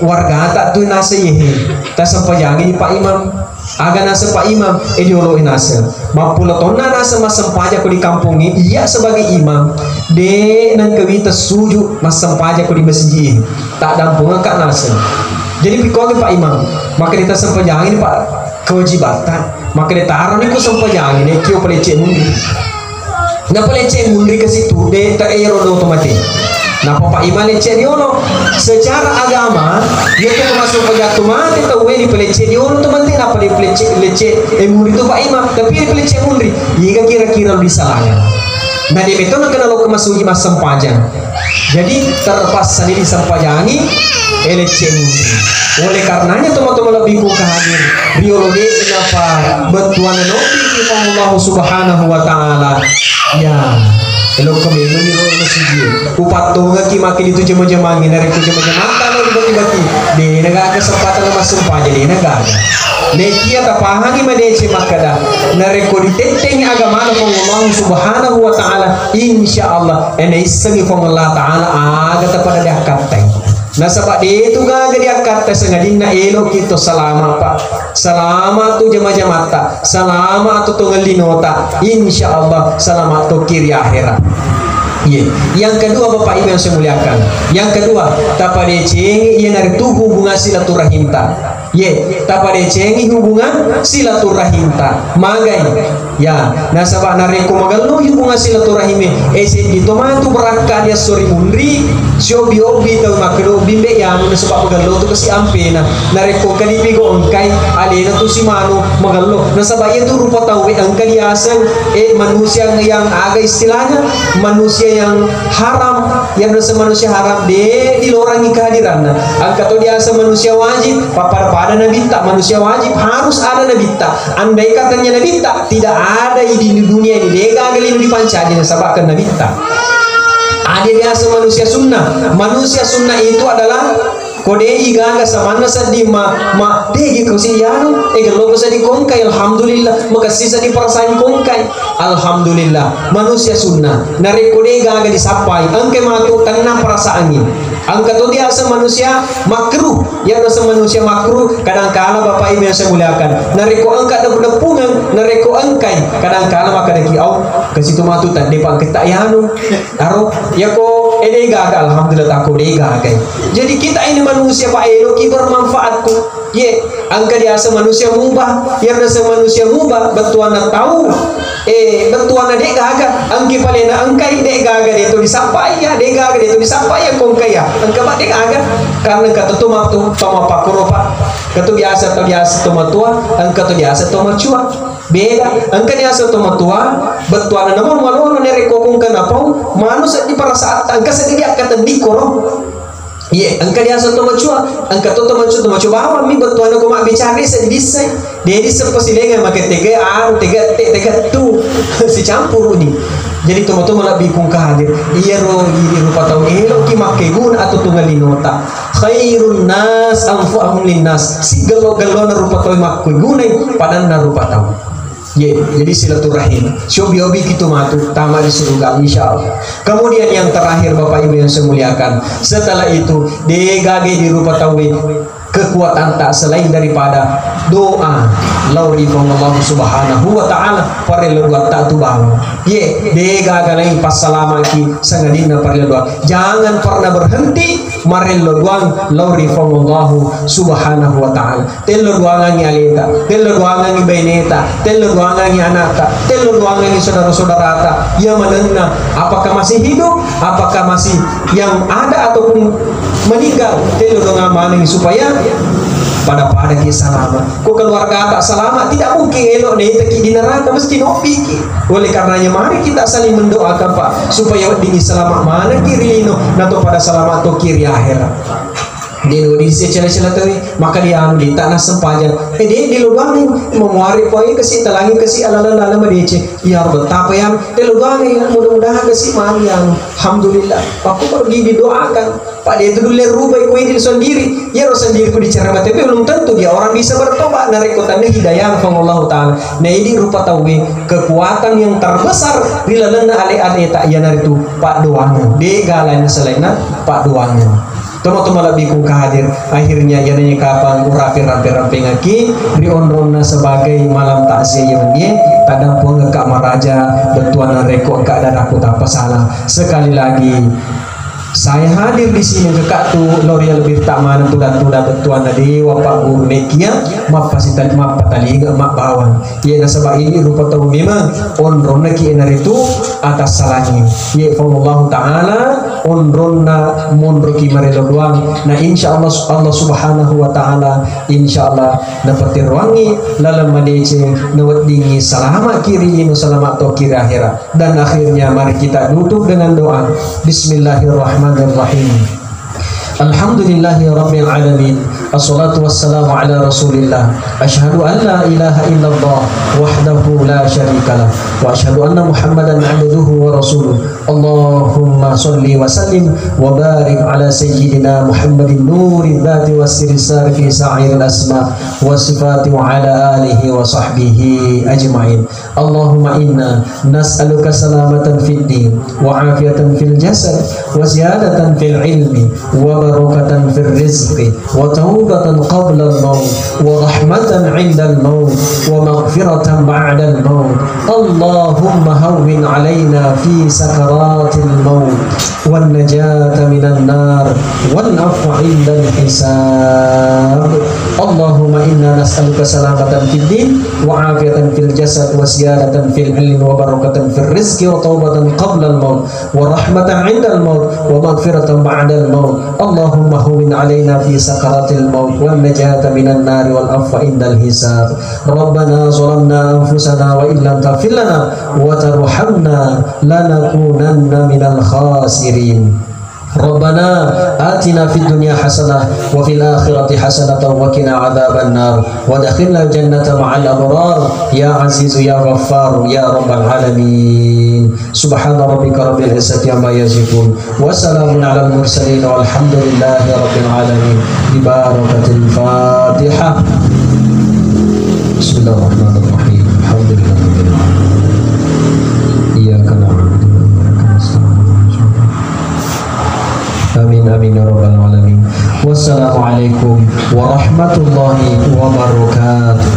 warga tak tu nasa yehe tak sampai jangan pak imam aga nasa pak imam diolo nasa mapula tonna nasa mas sampaja ko di kampung ini iya sebagai imam de nang kawita suju mas sampaja ko di masjid tak dampung kak nasa jadi pikogi pak imam maka kita sampai jangan ini pak kewajibatan maka ditaruh ni ko sampai jangan ini kio peleceh mundi na peleceh mundi ke situ de tak ero otomatis. Nah, Bapak Imam leceh diono secara agama dia tu masuk pejatuh mati tahu ini peleceh diono tu penting apa dia peleceh murid tu Pak Imam tapi dia peleceh murid jika kira-kira disalahnya. Nah dia betul nak kena lo kemasuki mas sempajang jadi terpaksa di sempajangi leceh murid. Oleh karenanya teman-teman lebih buka hadir biologi kenapa betuan nopi Allah Subhanahu wa Ta'ala ya. Kalau kami menirul masjid, upatunga makin itu jema-jema dari itu jema-jema kalau dibagi-bagi, di negara kesempatan masuk aja di negara. Nekia tapahangi madeci makada, nareko ditenteng agama Allah Subhanahu wa Ta'ala, insya Allah, ene isengi Allah Ta'ala aga tapada dia kateng. Nah sebab itu gak dia kata sengadina elo kita selama pak selama tu jema-jema tak selama tu tunggalino tak insya Allah selamat tu kiri akhirat. Yang kedua Bapak Ibu yang saya muliakan, yang kedua tapada cengi ia dari tu hubungan silaturahim tak tapada cengi hubungan silaturahim tak magai ya nasabak nareko magalo hubungan silaturahim ese di tomatu berangkat dia sori mundri siobi obi tau makro bimbe ya nasabak magalo tu kasi ampena nareko kalipigo ongkai alena tu si manu magalo nasabak itu rupa tahu angka dia asal manusia yang agak istilahnya manusia yang haram yang dosa manusia haram di lorangi kehadiran angka tu dia asal manusia wajib pada nabi tak manusia wajib harus ada nabi tak andai katanya nabi tak tidak ada di dunia ini dia gagal di pancanya sabakkan nabi tak ada dia asal manusia sunnah itu adalah kode igaga samana sadi ma degi kosiyano egalo sadi kongkai alhamdulillah makasih sadi perasaan kongkai alhamdulillah manusia sunnah nare kode igaga disapai angke matu tanah perasaannya angka tu dia asa manusia makruh ya dosa manusia makruh kadang-kala Bapak Ibu yang saya muliakan nare ko angka depungan nare ko angkai kadang-kala maka deki au ke situ matu tak depan ketak yano aro ya ko ede igaga alhamdulillah tak ko igaga jadi kita ini manusia Pak Elo ki bermanfaat tu angka dia asa manusia mubah yang asa manusia mubah betuan nak tahu betuan dek gaga angki palena angkai dek gaga dia tu disapai ya dek gaga dia tu disapai ya kongkai ya angka mak dek gaga karena kata tu mak tu toma pakuro pak kata biasa tu tua angka tu biasa toma cua beda angka dia satu matua betuana namun malu nere kokong kenapa manusia di para saat angka sedih kata dikoro iya angka dia satu macua angka toto macu bawa mi betuana ko mak bicara bisa dia di sepasi lengan make tega tu si campur ni jadi tomato lebih kung kahadir iya ro rupa tahu elo ki make guna atau tunggal linota khairun nas anfa'uhum linnas si gelo-gelo na rupa tahu make guna padan na rupa tahu ye jadi silaturahim hobi gitu matu tamat di surga insyaallah. Kemudian yang terakhir Bapak Ibu yang saya muliakan, setelah itu degage di rupa tahu kekuatan tak selain daripada doa lauri Allah subhanahu wa ta'ala parel doa tak tu bang ye dega galai pas salama ki sangadina parel doa jangan pernah berhenti marel doa lauri Allah subhanahu wa ta'ala telur doa ngi alita telur doa ngi beneta telur doa ngi anaka telur doa ngi saudara-saudara ta yang menengah apakah masih hidup apakah masih yang ada ataupun meninggal telur doa mana supaya pada kisah selamat. Kok keluarga tak selamat tidak mungkin elok nih teki di neraka mesti nopi. Oleh karenanya mari kita saling mendoakan Pak supaya dini selamat mana kiri no nato pada selamat to kiri akhirat. Di Indonesia cela-cela tu maka dia ambil tanah sempajan dia di lubang ni memuari poin kasih telangi kasih ala merdece ya betapa yang di lubang ni mudah-mudahan kasih yang alhamdulillah aku pergi didoakan Pak dia itu dulu rubah kuih sendiri ya roh sendiri ku dicerama tapi belum tentu dia orang bisa bertobat dari kotanya hidayah from Allah Ta'ala. Nah ini rupa tahu kekuatan yang terbesar bila lena ale-ale tak yana itu Pak doanya di galanya selain Pak doanya teman-teman lebih kung hadir akhirnya jananya kapan rapi ngaki rionrona sebagai malam takziah dia kadang pun ngekak maraja betuan rekod kak dan aku tak salah sekali lagi saya hadir di sini kekak tu lori lebih tak mana tu betuan tadi wapak guru nekia mak pasitan mak patali mak bawang ia nasabah ini rupa tahu memang onrona ki enar itu atas salahnya ya Allah Ta'ala onrona monroki marelo doang nah insyaallah Allah Subhanahu wa Ta'ala insyaallah dapat ruangi lalam madece nawat dingi selamat kiri inu selamat to kiri akhirat dan akhirnya mari kita duduk dengan doa Bismillahirrahmanirrahim. Alhamdulillahi Rabbil Alamin. Assalatu wassalamu ala Rasulillah. Ashhadu an la ilaha illallah wahdahu la syarika lah wa ashhadu anna Muhammadan abduhu wa rasuluh. Allahumma salli wa sallim wa barik ala sayyidina Muhammadin nuri dhati wa sirri fi sa'ir al-asma wa sifati wa ala alihi wa sahbihi ajma'in. Allahumma inna nas'aluka salamatan fid din wa afiyatan fil jasad wa ziyadatan fil ilmi wa barakatan fil rizqi wa tawbatan qabla al-maut wa rahmatan 'inda al-maut wa maghfiratan ba'da al-maut. Allahumma hawwin 'alaina fi sakaratil maut wan najata minan nar wal 'afwa 'inda al-hisab. Allahumma inna nas'aluka salamatan fid din wa afiyatan fil jasad wa ziyadatan fil ilmi wa barakatan fil rizqi wa tawbatan qabla al-maut wa rahmatan 'inda al-maut wa maghfiratan ba'da al-maut. Allahumma hawwin 'alaina fi sakaratil maut wan najata minan nar wal 'afwa 'indal hisab. Rabbana zalamna anfusana wa illam taghfir lana wa tarhamna lanakunanna minal khasirin. Rabbana atina fid dunya hasanah wa fil akhirati hasanah wa qina adzaban nar wa adkhilna jannata ma'al abrar ya azizu ya ghaffar ya rabbal alamin. Subhana rabbika rabbil izzati amma yasifun wa salamun alal mursalin walhamdulillahi rabbil alamin. Bi barakatil Fatihah. Bismillahirrahmanirrahim. Alhamdulillahirabbil alamin. Iyyaka na'budu wa iyyaka nasta'in. Amin amin ya rabbal alamin. Wassalamualaikum warahmatullahi wabarakatuh.